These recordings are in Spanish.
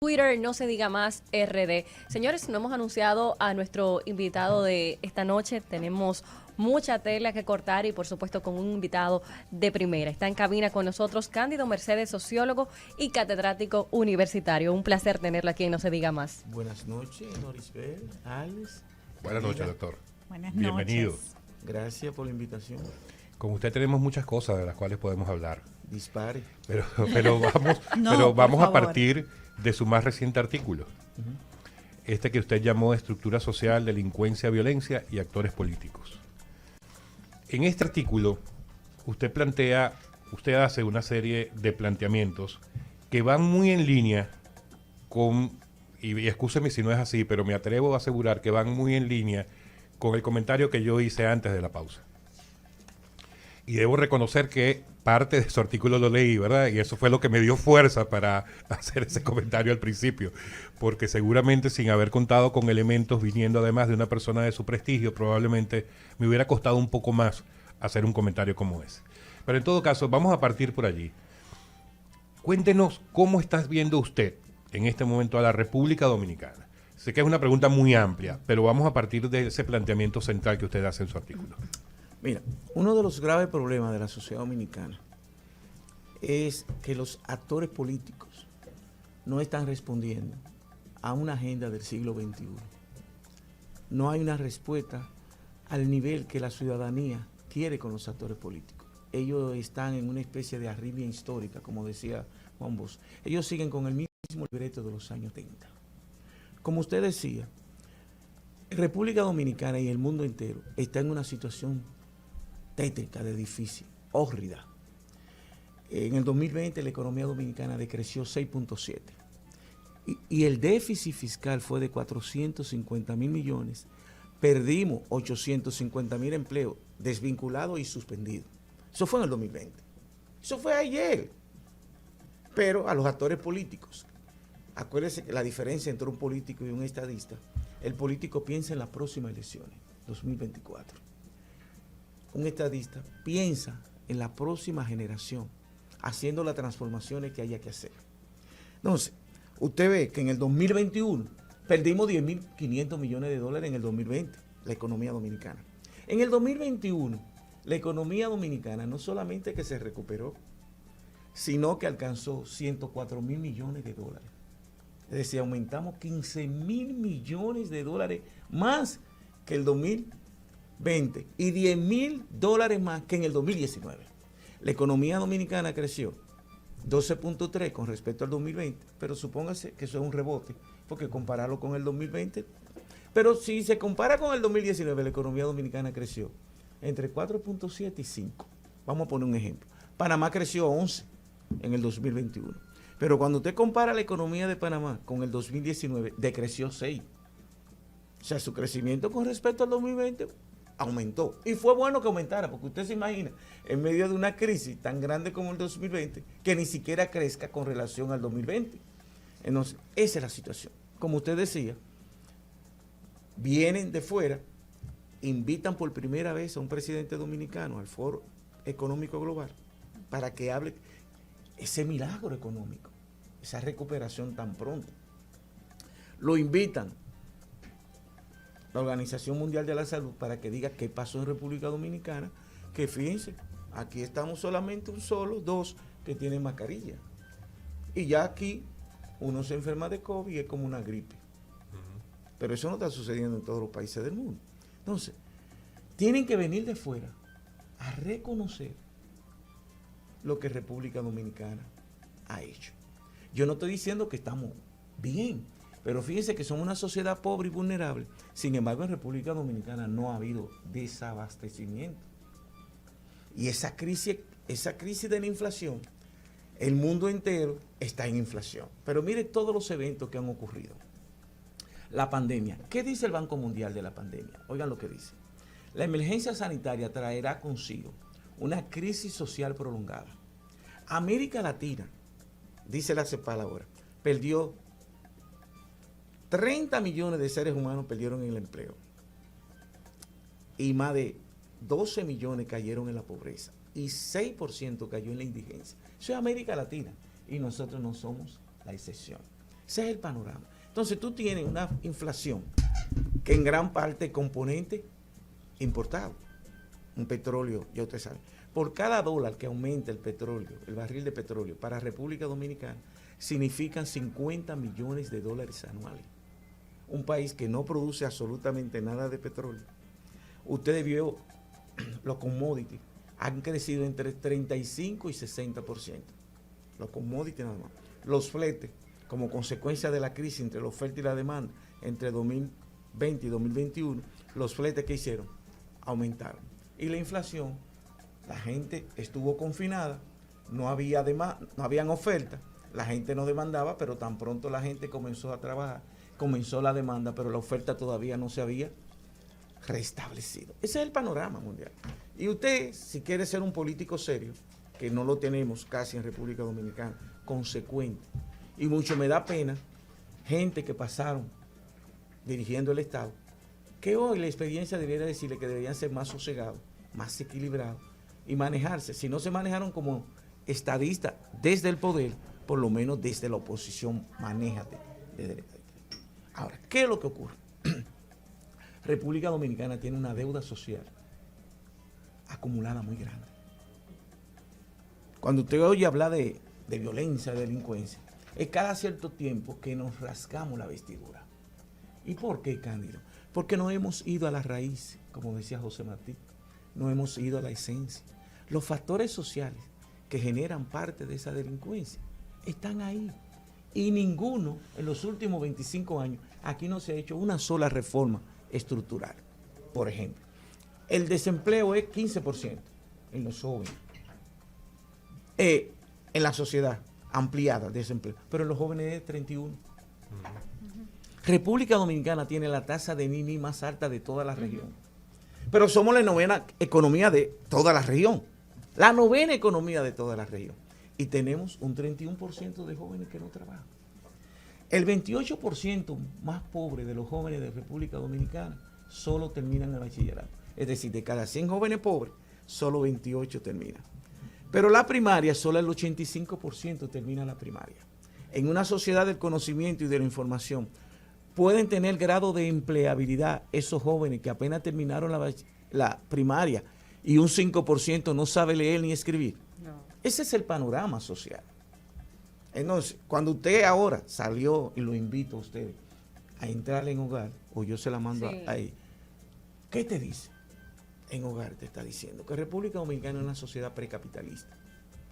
Twitter, no se diga más RD. Señores, no hemos anunciado a nuestro invitado de esta noche. Tenemos mucha tela que cortar y por supuesto con un invitado de primera. Está en cabina con nosotros Cándido Mercedes, sociólogo y catedrático universitario. Un placer tenerlo aquí en No se diga más. Buenas noches, Norisbel, Alex. Buenas noches, doctor. Buenas Bienvenido. noches. Gracias por la invitación. Con usted tenemos muchas cosas de las cuales podemos hablar. Dispare. Pero vamos, No, pero por vamos a favor. partir de su más reciente artículo. Este que usted llamó Estructura Social, Delincuencia, Violencia y Actores Políticos. En este artículo, usted hace una serie de planteamientos que van muy en línea con, y excúseme si no es así, pero me atrevo a asegurar que van muy en línea con el comentario que yo hice antes de la pausa. Y debo reconocer que parte de su artículo lo leí, ¿verdad? Y eso fue lo que me dio fuerza para hacer ese comentario al principio. Porque seguramente sin haber contado con elementos viniendo además de una persona de su prestigio, probablemente me hubiera costado un poco más hacer un comentario como ese. Pero en todo caso, vamos a partir por allí. Cuéntenos cómo estás viendo usted en este momento a la República Dominicana. Sé que es una pregunta muy amplia, pero vamos a partir de ese planteamiento central que usted hace en su artículo. Mira, uno de los graves problemas de la sociedad dominicana es que los actores políticos no están respondiendo a una agenda del siglo XXI. No hay una respuesta al nivel que la ciudadanía quiere con los actores políticos. Ellos están en una especie de arritmia histórica, como decía Juan Bosch. Ellos siguen con el mismo libreto de los años 30. Como usted decía, República Dominicana y el mundo entero está en una situación tétrica, de difícil, hórrida. En el 2020 la economía dominicana decreció 6.7 y el déficit fiscal fue de 450.000 millones. Perdimos 850.000 empleos desvinculados y suspendidos. Eso fue en el 2020. Eso fue ayer. Pero a los actores políticos, acuérdense que la diferencia entre un político y un estadista, el político piensa en las próximas elecciones, 2024. Un estadista piensa en la próxima generación, haciendo las transformaciones que haya que hacer. Entonces, usted ve que en el 2021 perdimos 10.500 millones de dólares en el 2020, la economía dominicana. En el 2021, la economía dominicana no solamente que se recuperó, sino que alcanzó 104.000 millones de dólares. Es decir, aumentamos 15.000 millones de dólares más que el 2020 y 10.000 dólares más que en el 2019. La economía dominicana creció 12.3 con respecto al 2020, pero supóngase que eso es un rebote, porque compararlo con el 2020, pero si se compara con el 2019, la economía dominicana creció entre 4.7 y 5. Vamos a poner un ejemplo. Panamá creció 11 en el 2021, pero cuando usted compara la economía de Panamá con el 2019, decreció 6. O sea, su crecimiento con respecto al 2020 aumentó. Y fue bueno que aumentara, porque usted se imagina, en medio de una crisis tan grande como el 2020, que ni siquiera crezca con relación al 2020. Entonces, esa es la situación. Como usted decía, vienen de fuera, invitan por primera vez a un presidente dominicano al Foro Económico Global para que hable ese milagro económico, esa recuperación tan pronto. Lo invitan la Organización Mundial de la Salud para que diga qué pasó en República Dominicana, que fíjense, aquí estamos solamente dos que tienen mascarilla. Y ya aquí uno se enferma de COVID y es como una gripe. Pero eso no está sucediendo en todos los países del mundo. Entonces, tienen que venir de fuera a reconocer lo que República Dominicana ha hecho. Yo no estoy diciendo que estamos bien, pero fíjense que somos una sociedad pobre y vulnerable. Sin embargo, en República Dominicana no ha habido desabastecimiento. Y esa crisis de la inflación, el mundo entero está en inflación. Pero mire todos los eventos que han ocurrido. La pandemia. ¿Qué dice el Banco Mundial de la pandemia? Oigan lo que dice. La emergencia sanitaria traerá consigo una crisis social prolongada. América Latina, dice la CEPAL ahora, perdió 30 millones de seres humanos perdieron el empleo y más de 12 millones cayeron en la pobreza y 6% cayó en la indigencia. Eso es América Latina y nosotros no somos la excepción. Ese es el panorama. Entonces tú tienes una inflación que en gran parte es componente importado. Un petróleo, ya usted sabe. Por cada dólar que aumenta el petróleo, el barril de petróleo para República Dominicana, significan 50 millones de dólares anuales. Un país que no produce absolutamente nada de petróleo. Usted vio los commodities han crecido entre 35 y 60%. Los commodities nada más. Los fletes, como consecuencia de la crisis entre la oferta y la demanda, entre 2020 y 2021, los fletes que hicieron aumentaron. Y la inflación, la gente estuvo confinada, no habían ofertas, la gente no demandaba, pero tan pronto la gente comenzó a trabajar, comenzó la demanda, pero la oferta todavía no se había restablecido. Ese es el panorama mundial. Y usted, si quiere ser un político serio, que no lo tenemos casi en República Dominicana, consecuente, y mucho me da pena, gente que pasaron dirigiendo el Estado, que hoy la experiencia debiera decirle que deberían ser más sosegados, más equilibrados y manejarse. Si no se manejaron como estadistas desde el poder, por lo menos desde la oposición, manéjate desde el Estado. Ahora, ¿qué es lo que ocurre? República Dominicana tiene una deuda social acumulada muy grande. Cuando usted oye hablar de violencia, de delincuencia, es cada cierto tiempo que nos rascamos la vestidura. ¿Y por qué, Cándido? Porque no hemos ido a la raíz, como decía José Martí, no hemos ido a la esencia. Los factores sociales que generan parte de esa delincuencia están ahí. Y ninguno, en los últimos 25 años, aquí no se ha hecho una sola reforma estructural. Por ejemplo, el desempleo es 15% en los jóvenes. En la sociedad ampliada, desempleo, pero en los jóvenes es 31%. República Dominicana tiene la tasa de Gini más alta de toda la región. Pero somos la novena economía de toda la región. La novena economía de toda la región. Y tenemos un 31% de jóvenes que no trabajan. El 28% más pobre de los jóvenes de República Dominicana solo terminan el bachillerato. Es decir, de cada 100 jóvenes pobres, solo 28 terminan. Pero la primaria, solo el 85% termina la primaria. En una sociedad del conocimiento y de la información, pueden tener grado de empleabilidad esos jóvenes que apenas terminaron la primaria y un 5% no sabe leer ni escribir. No. Ese es el panorama social. Entonces, cuando usted ahora salió, y lo invito a usted a entrar en Hogar, o yo se la mando ahí, ¿qué te dice? En Hogar te está diciendo que República Dominicana es una sociedad precapitalista,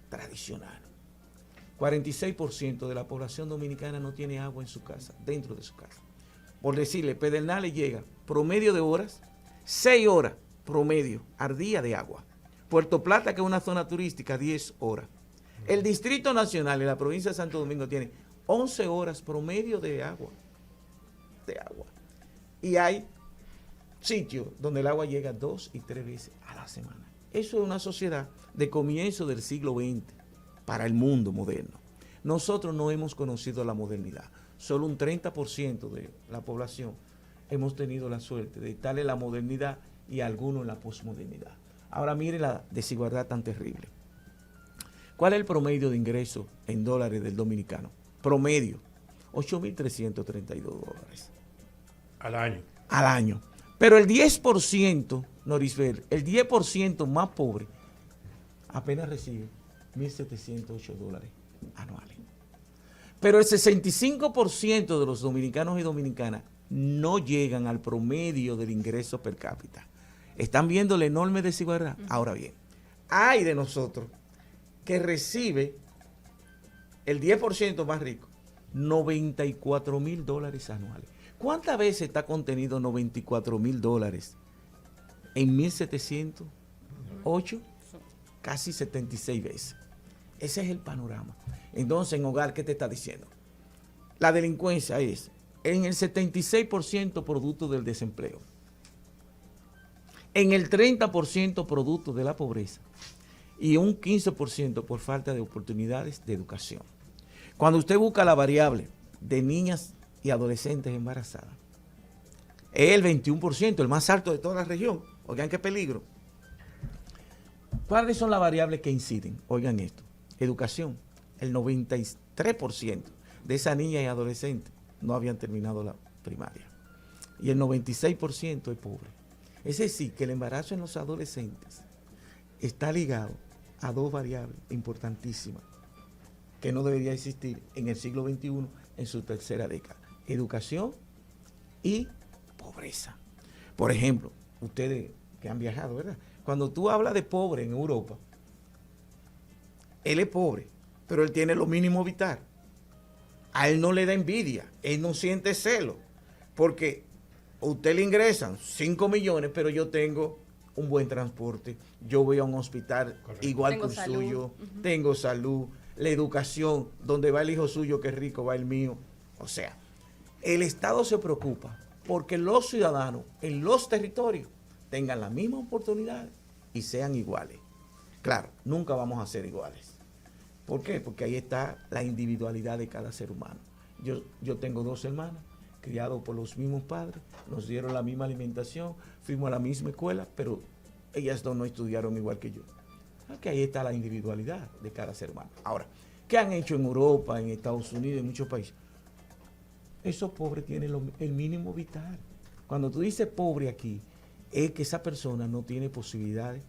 tradicional. 46% de la población dominicana no tiene agua en su casa, dentro de su casa. Por decirle, Pedernales llega promedio de horas, 6 horas promedio al día de agua. Puerto Plata, que es una zona turística, 10 horas. El Distrito Nacional y la provincia de Santo Domingo tiene 11 horas promedio de agua. Y hay sitios donde el agua llega 2 y 3 veces a la semana. Eso es una sociedad de comienzo del siglo XX para el mundo moderno. Nosotros no hemos conocido la modernidad. Solo un 30% de la población hemos tenido la suerte de estar en la modernidad y algunos en la posmodernidad. Ahora mire la desigualdad tan terrible. ¿Cuál es el promedio de ingreso en dólares del dominicano? Promedio, $8,332. Al año. Al año. Pero el 10%, Norisbel, el 10% más pobre, apenas recibe $1,708 anuales. Pero el 65% de los dominicanos y dominicanas no llegan al promedio del ingreso per cápita. ¿Están viendo la enorme desigualdad? Ahora bien, hay de nosotros que recibe el 10% más rico, $94,000 anuales. ¿Cuántas veces está contenido $94,000 en 1,708? Casi 76 veces. Ese es el panorama. Entonces, en Hogar, ¿qué te está diciendo? La delincuencia es en el 76% producto del desempleo, en el 30% producto de la pobreza y un 15% por falta de oportunidades de educación. Cuando usted busca la variable de niñas y adolescentes embarazadas, es el 21%, el más alto de toda la región. Oigan qué peligro. ¿Cuáles son las variables que inciden? Oigan esto. Educación, el 93% de esas niñas y adolescentes no habían terminado la primaria. Y el 96% es pobre. Es decir, que el embarazo en los adolescentes está ligado a dos variables importantísimas que no debería existir en el siglo XXI en su tercera década: educación y pobreza. Por ejemplo, ustedes que han viajado, ¿verdad? Cuando tú hablas de pobre en Europa, él es pobre, pero él tiene lo mínimo vital. A él no le da envidia, él no siente celo, porque a usted le ingresan 5 millones, pero yo tengo un buen transporte, yo voy a un hospital igual que el suyo, tengo salud, la educación, donde va el hijo suyo que es rico, va el mío. O sea, el Estado se preocupa porque los ciudadanos en los territorios tengan las mismas oportunidades y sean iguales. Claro, nunca vamos a ser iguales. ¿Por qué? Porque ahí está la individualidad de cada ser humano. Yo tengo 2 hermanas, criados por los mismos padres, nos dieron la misma alimentación, fuimos a la misma escuela, pero ellas dos no estudiaron igual que yo. Que ahí está la individualidad de cada ser humano. Ahora, ¿qué han hecho en Europa, en Estados Unidos, en muchos países? Esos pobres tienen el mínimo vital. Cuando tú dices pobre aquí, es que esa persona no tiene posibilidades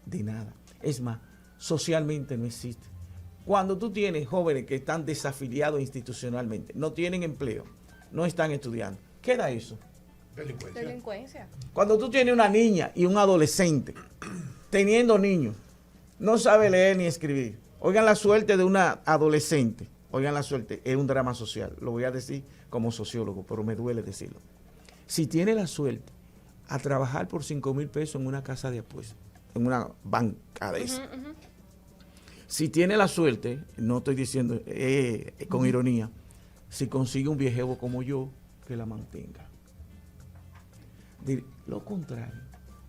de nada. Es más, socialmente no existe. Cuando tú tienes jóvenes que están desafiliados institucionalmente, no tienen empleo, no están estudiando, ¿qué da eso? Delincuencia. Cuando tú tienes una niña y un adolescente, teniendo niños, no sabe leer ni escribir. Oigan la suerte de una adolescente. Oigan la suerte, es un drama social. Lo voy a decir como sociólogo, pero me duele decirlo. Si tiene la suerte a trabajar por 5,000 pesos en una casa de apuestas, en una banca de esa. Si tiene la suerte, no estoy diciendo con ironía, si consigue un viejevo como yo, que la mantenga. Lo contrario,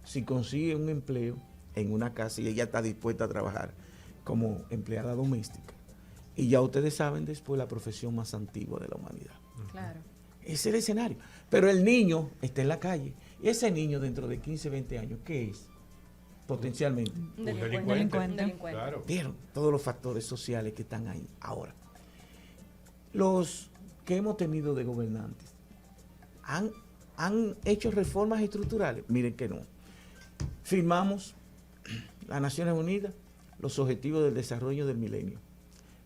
si consigue un empleo en una casa y ella está dispuesta a trabajar como empleada doméstica, y ya ustedes saben después la profesión más antigua de la humanidad. Claro. Ese es el escenario. Pero el niño está en la calle. Y ese niño dentro de 15, 20 años, ¿qué es? Potencialmente. Un delincuente. Claro. Vieron todos los factores sociales que están ahí. Ahora, los que hemos tenido de gobernantes han hecho reformas estructurales. Miren que no. Firmamos las Naciones Unidas los Objetivos del Desarrollo del Milenio.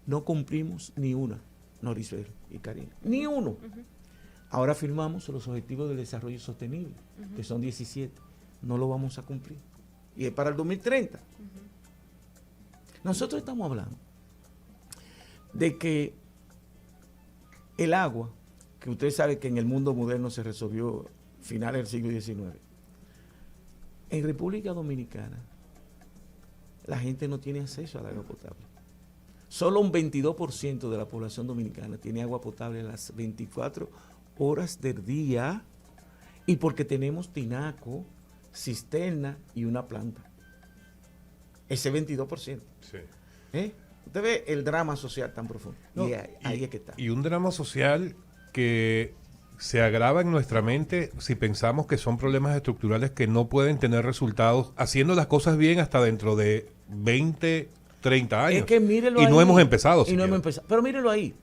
No cumplimos ni una, Norisbel y Karina, ni uno. Ahora firmamos los Objetivos del Desarrollo Sostenible, que son 17. No lo vamos a cumplir. Y es para el 2030. Nosotros estamos hablando de que el agua, que usted sabe que en el mundo moderno se resolvió a finales del siglo XIX, en República Dominicana la gente no tiene acceso al agua potable. Solo un 22% de la población dominicana tiene agua potable en las 24 horas del día, y porque tenemos tinaco, cisterna y una planta. Ese 22%. Sí. Usted ve el drama social tan profundo. No, y ahí es que está. Y un drama social que se agrava en nuestra mente si pensamos que son problemas estructurales que no pueden tener resultados haciendo las cosas bien hasta dentro de 20, 30 años. Es que mírelo y ahí. no hemos empezado. Y no hemos empezado. Pero mírelo ahí.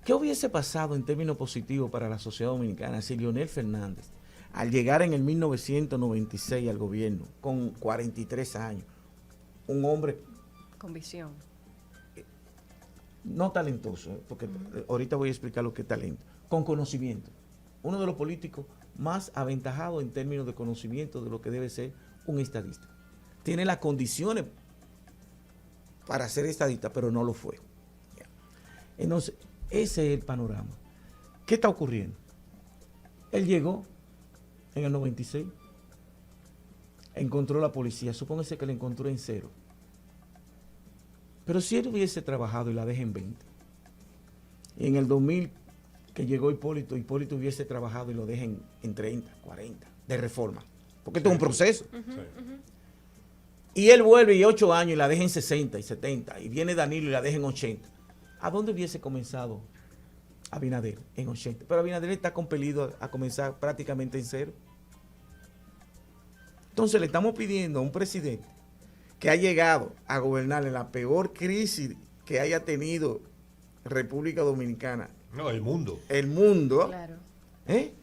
¿Qué hubiese pasado en términos positivos para la sociedad dominicana si Leonel Fernández, al llegar en el 1996 al gobierno, con 43 años, un hombre con visión, no talentoso, porque ahorita voy a explicar lo que es talento, con conocimiento, uno de los políticos más aventajados en términos de conocimiento de lo que debe ser un estadista, tiene las condiciones para ser estadista, pero no lo fue. Entonces, ese es el panorama. ¿Qué está ocurriendo? Él llegó en el 96, encontró la policía, supóngase que la encontró en 0. Pero si él hubiese trabajado y la deja en 20, y en el 2000 que llegó Hipólito hubiese trabajado y lo deja en 30, 40, de reforma, porque esto es un proceso. Y él vuelve y 8 años y la deja en 60 y 70, y viene Danilo y la deja en 80. ¿A dónde hubiese comenzado Abinader? En 80. Pero Abinader está compelido a comenzar prácticamente en 0. Entonces le estamos pidiendo a un presidente que ha llegado a gobernar en la peor crisis que haya tenido República Dominicana, No, el mundo. el mundo, Claro. ¿eh?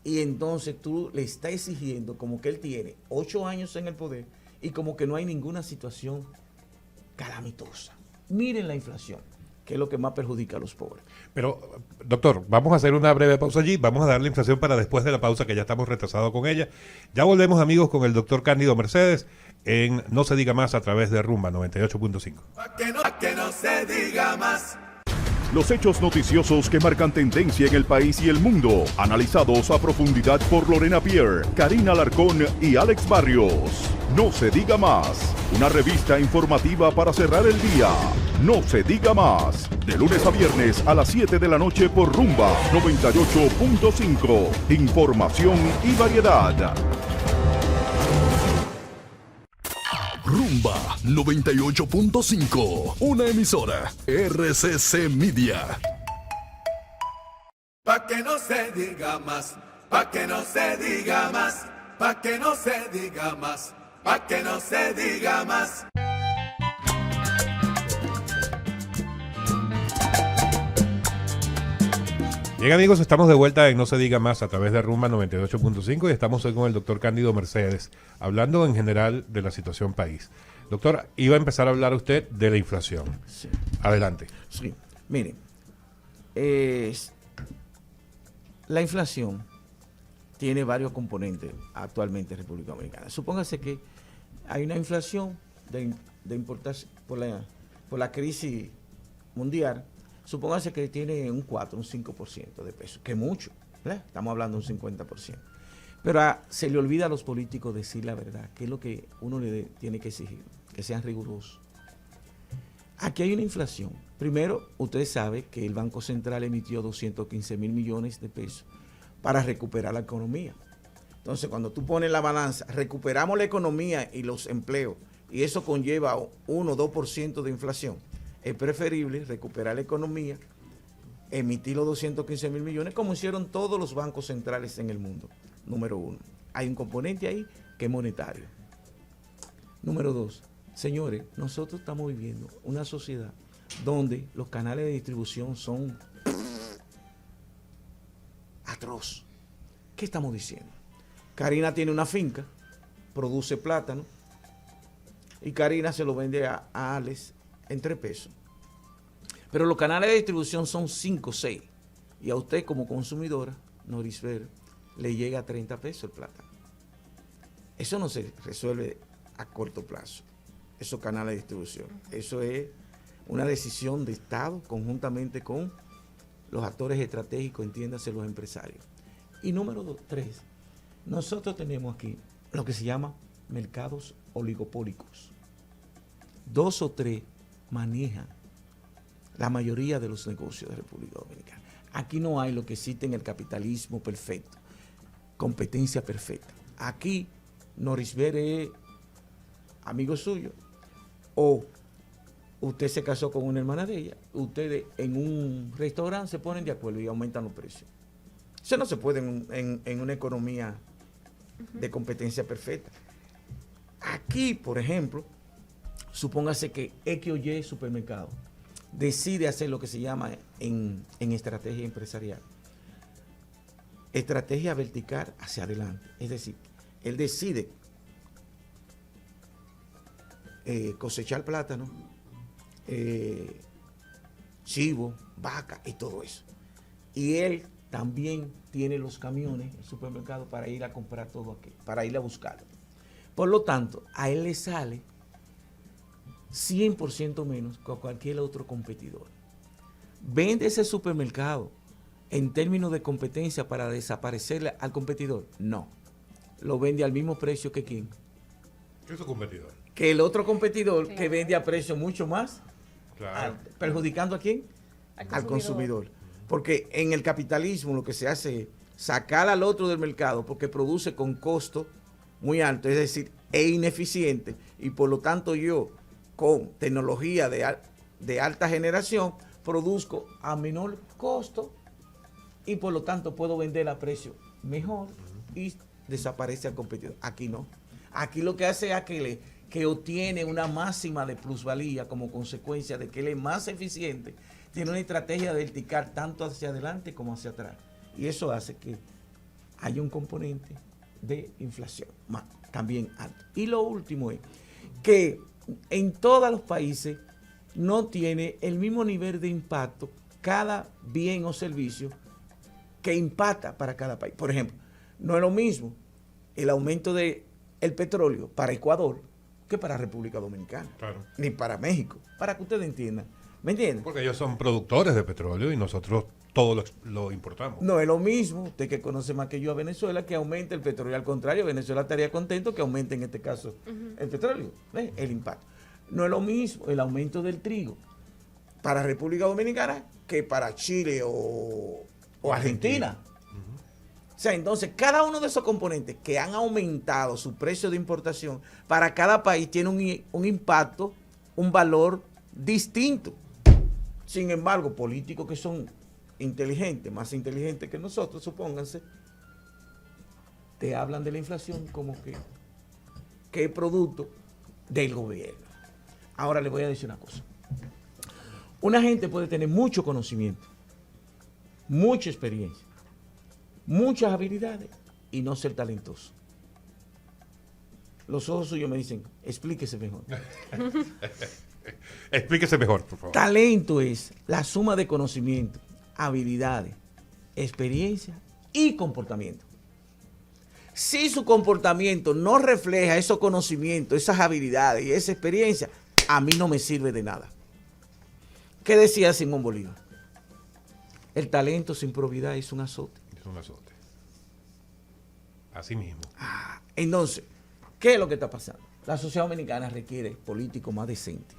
Y entonces tú le estás exigiendo como que él tiene 8 años en el poder y como que no hay ninguna situación calamitosa. Miren la inflación, que es lo que más perjudica a los pobres. Pero, doctor, vamos a hacer una breve pausa allí. Vamos a dar la inflación para después de la pausa, que ya estamos retrasados con ella. Ya volvemos, amigos, con el doctor Cándido Mercedes en No se diga más a través de Rumba 98.5. Que no se diga más. Los hechos noticiosos que marcan tendencia en el país y el mundo, analizados a profundidad por Lorena Pierre, Karina Alarcón y Alex Barrios. No se diga más, una revista informativa para cerrar el día. No se diga más, de lunes a viernes a las 7 de la noche por Rumba 98.5. Información y variedad. Rumba 98.5, una emisora RCC Media. Pa' que no se diga más, pa' que no se diga más, pa' que no se diga más, pa' que no se diga más. Bien, amigos, estamos de vuelta en No se diga más a través de Rumba 98.5 y estamos hoy con el doctor Cándido Mercedes, hablando en general de la situación país. Doctor, iba a empezar a hablar usted de la inflación. Sí. Adelante. Sí, miren, la inflación tiene varios componentes actualmente en República Dominicana. Supóngase que hay una inflación de importación por la crisis mundial. Supóngase que tiene un 4, un 5% de peso, que es mucho, ¿verdad? Estamos hablando de un 50%. Pero se le olvida a los políticos decir la verdad, que es lo que uno le tiene que exigir, que sean rigurosos. Aquí hay una inflación. Primero, usted sabe que el Banco Central emitió 215 mil millones de pesos para recuperar la economía. Entonces, cuando tú pones la balanza, recuperamos la economía y los empleos, y eso conlleva 1 o 2% de inflación. Es preferible recuperar la economía, emitir los 215 mil millones, como hicieron todos los bancos centrales en el mundo. Número 1. Hay un componente ahí que es monetario. Número 2. Señores, nosotros estamos viviendo una sociedad donde los canales de distribución son atroz. ¿Qué estamos diciendo? Karina tiene una finca, produce plátano, y Karina se lo vende a Alex en 3 pesos. Pero los canales de distribución son 5 o 6. Y a usted como consumidora, Norisver, le llega a 30 pesos el plátano. Eso no se resuelve a corto plazo, esos canales de distribución. Eso es una decisión de Estado conjuntamente con los actores estratégicos, entiéndase los empresarios. Y número 3, nosotros tenemos aquí lo que se llama mercados oligopólicos. 2 o 3 manejan la mayoría de los negocios de República Dominicana. Aquí no hay lo que existe en el capitalismo perfecto, competencia perfecta. Aquí Norisver es amigo suyo, o usted se casó con una hermana de ella, ustedes en un restaurante se ponen de acuerdo y aumentan los precios. Eso no se puede en una economía de competencia perfecta. Aquí, por ejemplo, supóngase que X o Y supermercado decide hacer lo que se llama en estrategia empresarial, estrategia vertical hacia adelante. Es decir, él decide cosechar plátano, chivo, vaca y todo eso. Y él también tiene los camiones, el supermercado, para ir a comprar todo aquí, para ir a buscarlo. Por lo tanto, a él le sale 100% menos que a cualquier otro competidor. ¿Vende ese supermercado en términos de competencia para desaparecerle al competidor? No. Lo vende al mismo precio que ¿quién? ¿Qué es su competidor? Que el otro competidor que vende a precio mucho más, Claro. ¿perjudicando a quién? Al consumidor. Porque en el capitalismo lo que se hace es sacar al otro del mercado porque produce con costo muy alto, es decir, es ineficiente, y por lo tanto yo con tecnología de alta generación produzco a menor costo y por lo tanto puedo vender a precio mejor y desaparece al competidor. Aquí no. Aquí lo que hace es que obtiene una máxima de plusvalía como consecuencia de que él es más eficiente tiene una estrategia vertical tanto hacia adelante como hacia atrás. Y eso hace que haya un componente de inflación también alto. Y lo último es que en todos los países no tiene el mismo nivel de impacto cada bien o servicio que impacta para cada país. Por ejemplo, no es lo mismo el aumento del petróleo para Ecuador que para República Dominicana, Claro. ni para México, para que ustedes entiendan. ¿Me entienden? Porque ellos son productores de petróleo y nosotros todo lo importamos. No es lo mismo, usted que conoce más que yo a Venezuela, que aumente el petróleo. Al contrario, Venezuela estaría contento que aumente en este caso el petróleo, ¿ves? El impacto. No es lo mismo el aumento del trigo para República Dominicana que para Chile o Argentina. O sea, entonces, cada uno de esos componentes que han aumentado su precio de importación, para cada país tiene un impacto, un valor distinto. Sin embargo, políticos que son inteligentes, más inteligentes que nosotros, supónganse, te hablan de la inflación como que es producto del gobierno. Ahora les voy a decir una cosa. Una gente puede tener mucho conocimiento, mucha experiencia, muchas habilidades y no ser talentoso. Los ojos suyos me dicen, explíquese mejor. Explíquese mejor, por favor. Talento es la suma de conocimiento, habilidades, experiencia y comportamiento. Si su comportamiento no refleja esos conocimientos, esas habilidades y esa experiencia, a mí no me sirve de nada. ¿Qué decía Simón Bolívar? El talento sin probidad es un azote. Es un azote. Así mismo. Entonces, ¿qué es lo que está pasando? La sociedad dominicana requiere políticos más decentes.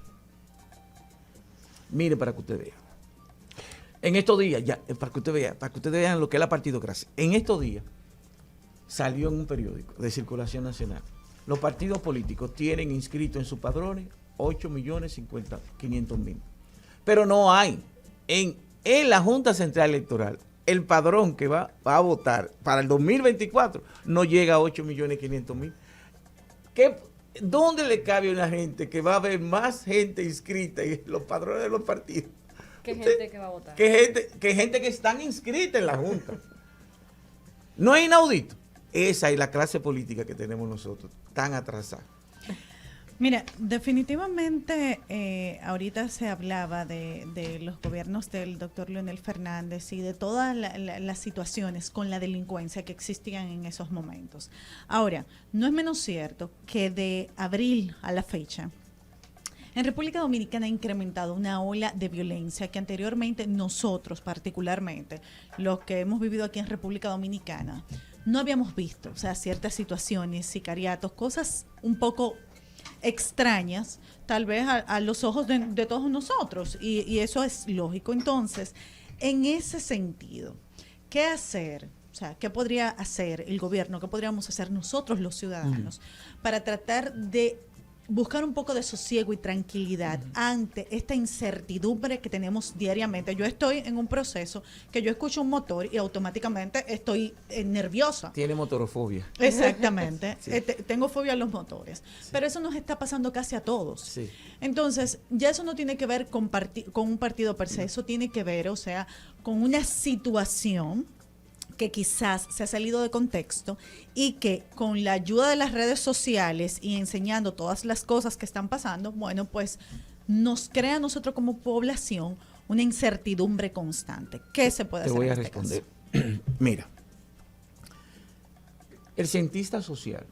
Mire para que usted vea. En estos días, ya, para que ustedes vean lo que es la partidocracia. En estos días salió en un periódico de circulación nacional. Los partidos políticos tienen inscritos en sus padrones 8.050.500.000. Pero no hay en la Junta Central Electoral el padrón que va a votar para el 2024 no llega a 8.500.000. ¿Dónde le cabe a una gente que va a haber más gente inscrita en los padrones de los partidos? ¿Qué gente que va a votar? Que gente que están inscritas en la Junta. No es inaudito. Esa es la clase política que tenemos nosotros, tan atrasada. Mira, definitivamente ahorita se hablaba de los gobiernos del doctor Leonel Fernández y de todas las situaciones con la delincuencia que existían en esos momentos. Ahora, no es menos cierto que de abril a la fecha, en República Dominicana ha incrementado una ola de violencia que anteriormente nosotros, particularmente, los que hemos vivido aquí en República Dominicana, no habíamos visto. O sea, ciertas situaciones, sicariatos, cosas un poco extrañas, tal vez a los ojos de todos nosotros, y eso es lógico. Entonces, en ese sentido, ¿qué hacer? O sea, ¿qué podría hacer el gobierno? ¿Qué podríamos hacer nosotros los ciudadanos para tratar de buscar un poco de sosiego y tranquilidad ante esta incertidumbre que tenemos diariamente? Yo estoy en un proceso que yo escucho un motor y automáticamente estoy nerviosa. Tiene motorofobia. Exactamente. Sí. Tengo fobia a los motores. Sí. Pero eso nos está pasando casi a todos. Sí. Entonces, ya eso no tiene que ver con un partido per se, eso tiene que ver, o sea, con una situación que quizás se ha salido de contexto y que con la ayuda de las redes sociales y enseñando todas las cosas que están pasando, bueno, pues nos crea a nosotros como población una incertidumbre constante. ¿Qué se puede hacer? Te voy a este responder. Mira, el cientista social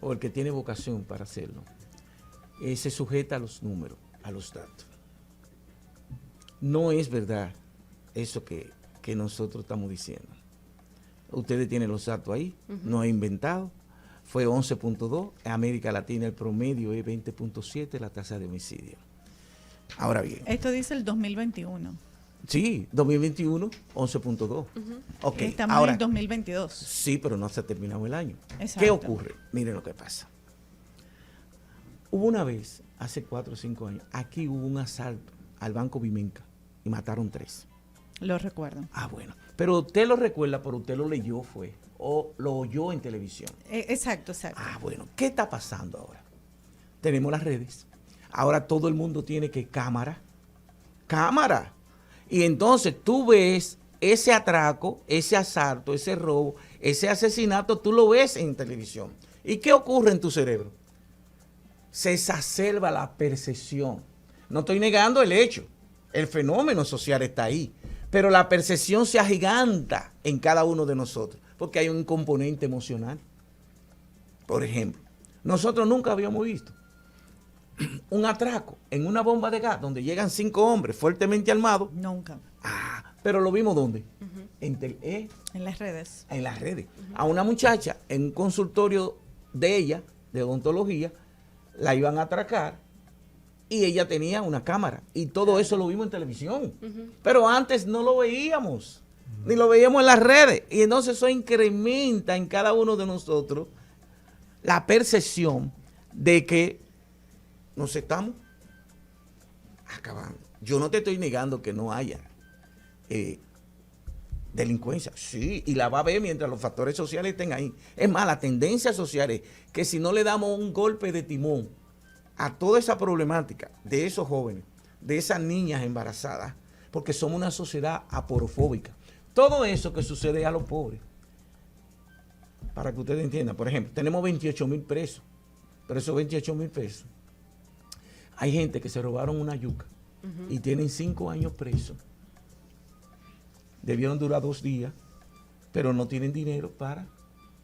o el que tiene vocación para hacerlo se sujeta a los números, a los datos. No es verdad eso que nosotros estamos diciendo. Ustedes tienen los datos ahí, no he inventado. Fue 11.2, en América Latina el promedio es 20.7 la tasa de homicidio. Ahora bien. Esto dice el 2021. Sí, 2021, 11.2. Okay, estamos ahora, en el 2022. Sí, pero no se ha terminado el año. Exacto. ¿Qué ocurre? Miren lo que pasa. Hubo una vez, hace 4 o 5 años, aquí hubo un asalto al Banco Vimenca y mataron 3. Lo recuerdo. Ah, bueno. Pero usted lo recuerda, pero usted lo leyó, o lo oyó en televisión. Exacto, exacto. Ah, bueno. ¿Qué está pasando ahora? Tenemos las redes. Ahora todo el mundo tiene que cámara. Y entonces tú ves ese atraco, ese asalto, ese robo, ese asesinato, tú lo ves en televisión. ¿Y qué ocurre en tu cerebro? Se exacerba la percepción. No estoy negando el hecho. El fenómeno social está ahí. Pero la percepción se agiganta en cada uno de nosotros. Porque hay un componente emocional. Por ejemplo, nosotros nunca habíamos visto un atraco en una bomba de gas donde llegan 5 hombres fuertemente armados. Nunca. Pero lo vimos ¿dónde? En las redes. En las redes. A una muchacha en un consultorio de ella, de odontología, la iban a atracar y ella tenía una cámara. Y todo eso lo vimos en televisión. Pero antes no lo veíamos, ni lo veíamos en las redes. Y entonces eso incrementa en cada uno de nosotros la percepción de que nos estamos acabando. Yo no te estoy negando que no haya delincuencia, sí, y la va a haber mientras los factores sociales estén ahí. Es más, la tendencia social es que si no le damos un golpe de timón a toda esa problemática de esos jóvenes, de esas niñas embarazadas, porque somos una sociedad aporofóbica. Todo eso que sucede a los pobres, para que ustedes entiendan, por ejemplo, tenemos 28,000 presos, pero esos 28,000 pesos, hay gente que se robaron una yuca y tienen 5 años presos. Debieron durar 2 días, pero no tienen dinero para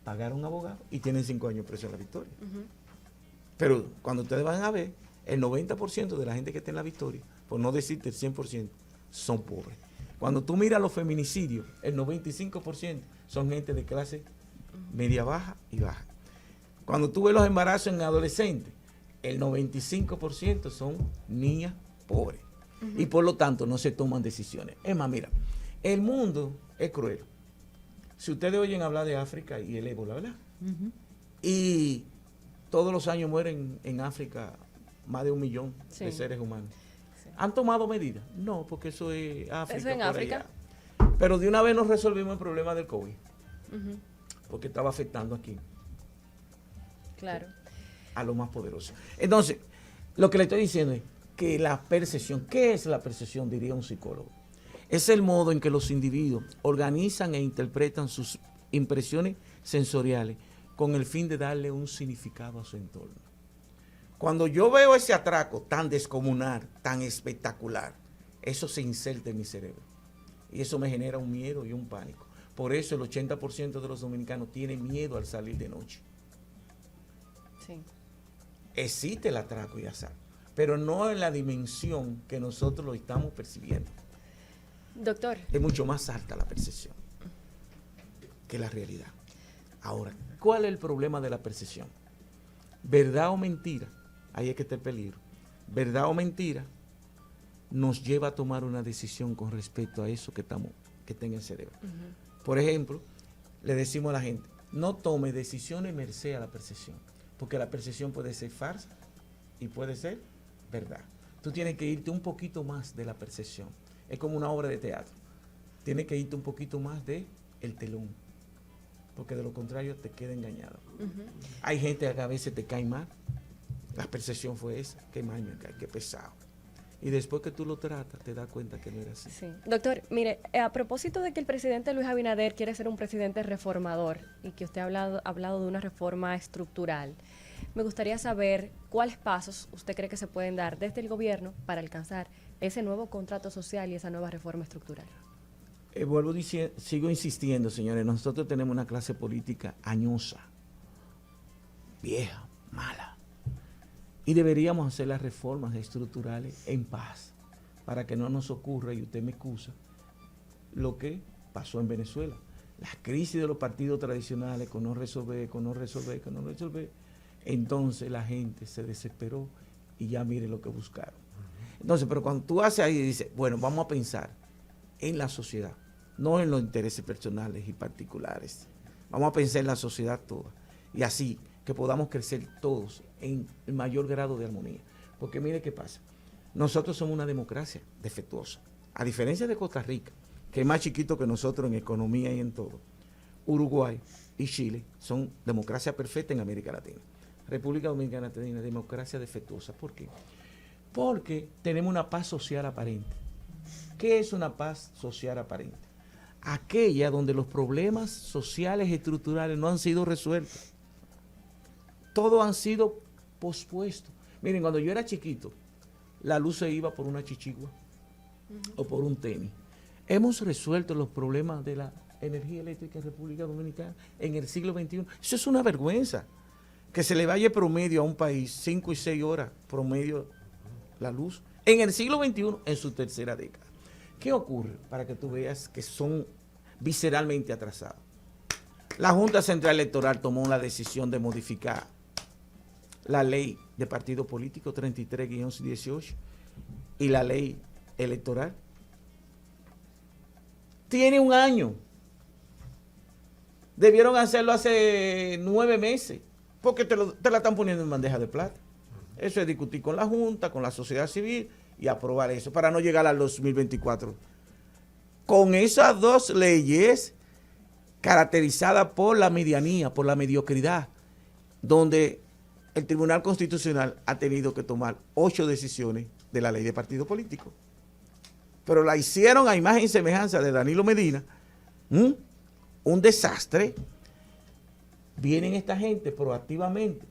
pagar a un abogado y tienen 5 años preso en La Victoria. Pero cuando ustedes van a ver, el 90% de la gente que está en La Victoria, por no decirte el 100%, son pobres. Cuando tú miras los feminicidios, el 95% son gente de clase media baja y baja. Cuando tú ves los embarazos en adolescentes, el 95% son niñas pobres. Y por lo tanto no se toman decisiones. Es más, mira, el mundo es cruel. Si ustedes oyen hablar de África y el ébola, ¿verdad? Y todos los años mueren en África más de 1 millón de seres humanos. Sí. ¿Han tomado medidas? No, porque eso es África. ¿Eso en África? Allá. Pero de una vez nos resolvimos el problema del COVID. Porque estaba afectando aquí. Claro. A lo más poderoso. Entonces, lo que le estoy diciendo es que la percepción, ¿qué es la percepción? Diría un psicólogo. Es el modo en que los individuos organizan e interpretan sus impresiones sensoriales con el fin de darle un significado a su entorno. Cuando yo veo ese atraco tan descomunal, tan espectacular, eso se inserta en mi cerebro. Y eso me genera un miedo y un pánico. Por eso el 80% de los dominicanos tienen miedo al salir de noche. Sí. Existe el atraco y asalto, pero no en la dimensión que nosotros lo estamos percibiendo. Doctor. Es mucho más alta la percepción que la realidad. Ahora, ¿cuál es el problema de la percepción? ¿Verdad o mentira? Ahí es que está el peligro. ¿Verdad o mentira? Nos lleva a tomar una decisión con respecto a eso que está en el cerebro. Por ejemplo, le decimos a la gente, no tome decisiones merced a la percepción, porque la percepción puede ser falsa y puede ser verdad. Tú tienes que irte un poquito más de la percepción. Es como una obra de teatro. Tienes que irte un poquito más de el telón, porque de lo contrario te queda engañado. Hay gente que a veces te cae mal. La percepción fue esa, qué maño, qué pesado. Y después que tú lo tratas, te das cuenta que no era así. Sí. Doctor, mire, a propósito de que el presidente Luis Abinader quiere ser un presidente reformador y que usted ha hablado de una reforma estructural, me gustaría saber cuáles pasos usted cree que se pueden dar desde el gobierno para alcanzar ese nuevo contrato social y esa nueva reforma estructural. Sigo insistiendo, señores, nosotros tenemos una clase política añosa, vieja, mala. Y deberíamos hacer las reformas estructurales en paz, para que no nos ocurra, y usted me excusa, lo que pasó en Venezuela. La crisis de los partidos tradicionales, con no resolver. Entonces la gente se desesperó y ya mire lo que buscaron. Entonces, pero cuando tú haces ahí y dices, bueno, vamos a pensar en la sociedad, no en los intereses personales y particulares. Vamos a pensar en la sociedad toda. Y así que podamos crecer todos en el mayor grado de armonía. Porque mire qué pasa. Nosotros somos una democracia defectuosa. A diferencia de Costa Rica, que es más chiquito que nosotros en economía y en todo. Uruguay y Chile son democracia perfecta en América Latina. República Dominicana tiene una democracia defectuosa. ¿Por qué? Porque tenemos una paz social aparente. ¿Qué es una paz social aparente? Aquella donde los problemas sociales y estructurales no han sido resueltos. Todos han sido pospuestos. Miren, cuando yo era chiquito, la luz se iba por una chichigua o por un tenis. Hemos resuelto los problemas de la energía eléctrica en República Dominicana en el siglo XXI. Eso es una vergüenza. Que se le vaya promedio a un país 5 y 6 horas promedio la luz en el siglo XXI en su tercera década. ¿Qué ocurre? Para que tú veas que son visceralmente atrasados. La Junta Central Electoral tomó la decisión de modificar la ley de partido político 33-18 y la ley electoral. Tiene un año. Debieron hacerlo hace 9 meses, porque te la están poniendo en bandeja de plata. Eso es discutir con la Junta, con la sociedad civil y aprobar eso para no llegar al 2024. Con esas dos leyes caracterizadas por la medianía, por la mediocridad, donde el Tribunal Constitucional ha tenido que tomar 8 decisiones de la ley de partido político. Pero la hicieron a imagen y semejanza de Danilo Medina, un desastre. Vienen esta gente proactivamente,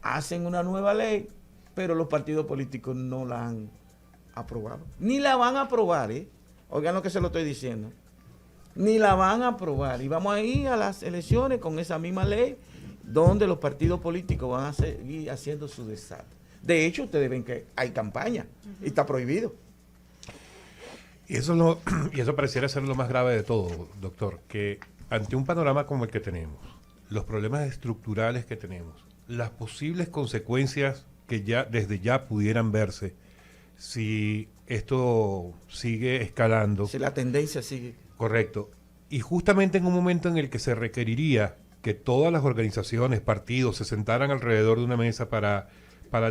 hacen una nueva ley, pero los partidos políticos no la han aprobado. Ni la van a aprobar, ¿eh? Oigan lo que se lo estoy diciendo. Ni la van a aprobar. Y vamos a ir a las elecciones con esa misma ley, donde los partidos políticos van a seguir haciendo su desastre. De hecho, ustedes ven que hay campaña y está prohibido. Y eso pareciera ser lo más grave de todo, doctor, que ante un panorama como el que tenemos, los problemas estructurales que tenemos, las posibles consecuencias que ya desde ya pudieran verse si esto sigue escalando. Si la tendencia sigue. Correcto. Y justamente en un momento en el que se requeriría que todas las organizaciones, partidos, se sentaran alrededor de una mesa para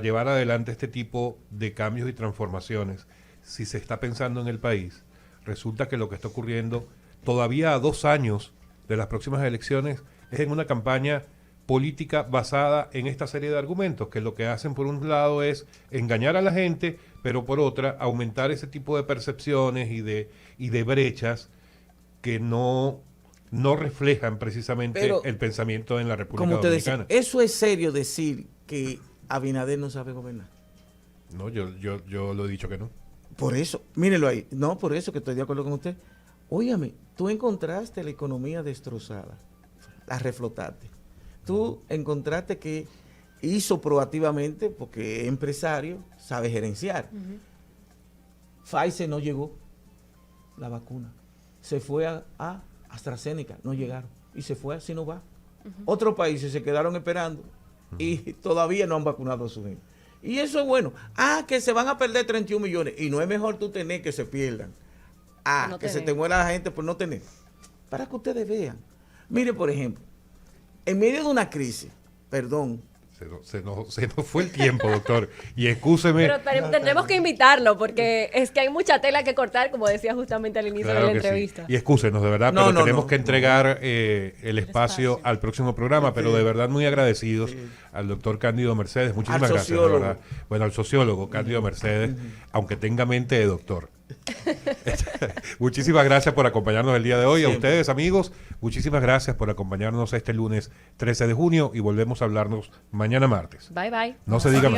llevar adelante este tipo de cambios y transformaciones, si se está pensando en el país, resulta que lo que está ocurriendo todavía a 2 años de las próximas elecciones es en una campaña política basada en esta serie de argumentos, que lo que hacen por un lado es engañar a la gente, pero por otra aumentar ese tipo de percepciones y de brechas que no reflejan precisamente pero, el pensamiento en la República Dominicana. Decía, eso es serio decir que Abinader no sabe gobernar. No, yo lo he dicho que no. Por eso, mírenlo ahí. No, por eso que estoy de acuerdo con usted. Óigame, tú encontraste la economía destrozada, la reflotaste. Tú encontraste que hizo proactivamente, porque es empresario, sabe gerenciar. Pfizer no llegó, la vacuna. Se fue a AstraZeneca, no llegaron. Y se fue a Sinovac. Otros países se quedaron esperando y todavía no han vacunado a su gente. Y eso es bueno. Que se van a perder 31 millones. Y no es mejor tú tener que se pierdan. No que se te muera la gente por no tener. Para que ustedes vean. Mire, por ejemplo, en medio de una crisis, perdón. Se nos fue el tiempo, doctor. Y excúseme. Pero tendremos que invitarlo, porque es que hay mucha tela que cortar, como decía justamente al inicio de la entrevista. Sí. Y excúsenos, de verdad, pero tenemos que entregar el espacio al próximo programa, sí. Pero de verdad muy agradecidos al doctor Cándido Mercedes. Muchísimas gracias, de verdad. Bueno, al sociólogo Cándido Mercedes, aunque tenga mente de doctor. Muchísimas gracias por acompañarnos el día de hoy. Siempre. A ustedes, amigos, muchísimas gracias por acompañarnos este lunes 13 de junio y volvemos a hablarnos mañana martes. Bye, bye. No se diga más.